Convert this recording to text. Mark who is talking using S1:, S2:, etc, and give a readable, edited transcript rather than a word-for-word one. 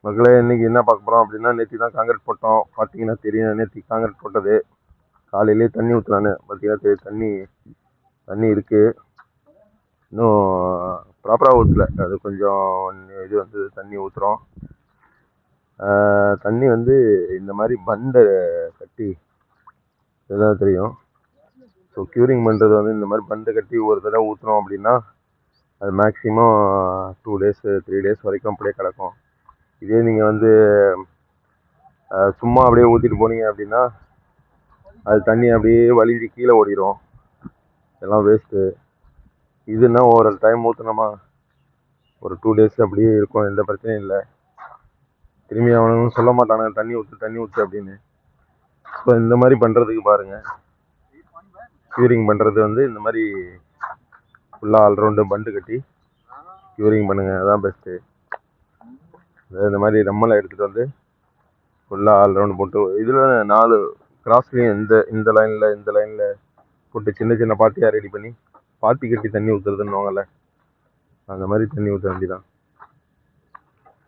S1: மக்களே இன்னைக்கு என்ன பார்க்க போகிறோம் அப்படின்னா, நேற்று தான் காங்கிரீட் போட்டோம். பார்த்தீங்கன்னா தெரியும், நேற்று காங்கிரீட் போட்டது. காலையிலேயே தண்ணி ஊற்றலான்னு பார்த்தீங்கன்னா தண்ணி இருக்குது. இன்னும் ப்ராப்பராக ஊற்றல. அது கொஞ்சம் இது வந்து தண்ணி ஊற்றுறோம். தண்ணி வந்து இந்த மாதிரி பண்டை கட்டி இதுதான் தெரியும். ஸோ க்யூரிங் பண்ணுறது வந்து இந்த மாதிரி பண்டை கட்டி ஒரு தடவை ஊற்றுறோம் அப்படின்னா அது மேக்ஸிமம் 2 days 3 days வரைக்கும் அப்படியே கிடக்கும். இதே நீங்கள் வந்து சும்மா அப்படியே ஊற்றிட்டு போனீங்க அப்படின்னா அது தண்ணி அப்படியே வலிஞ்சு கீழே ஓடிடும். இதெல்லாம் வேஸ்ட்டு. இதுன்னா ஒரு டைம் ஊற்றினோமா ஒரு 2 days அப்படியே இருக்கும், எந்த பிரச்சனையும் இல்லை. திரும்பி அவனும் சொல்ல மாட்டானுங்க தண்ணி ஊற்று அப்படின்னு. ஸோ இந்த மாதிரி பண்ணுறதுக்கு பாருங்கள். க்யூரிங் பண்ணுறது வந்து இந்த மாதிரி ஃபுல்லாக ஆல்ரவுண்டு பண்டு கட்டி க்யூரிங் பண்ணுங்கள், அதான் பெஸ்ட்டு. இந்த மாதிரி நம்மளை எடுத்துகிட்டு வந்து ஃபுல்லாக ஆல்ரவுண்டு போட்டு இதில் 4 கிராஸ்லேயும் இந்த லைனில் போட்டு சின்ன சின்ன பாத்தியாக ரெடி பண்ணி பாத்தி கட்டி தண்ணி ஊற்றுறதுன்னுவாங்கள்ல, அந்த மாதிரி தண்ணி ஊற்ற வேண்டியதான்.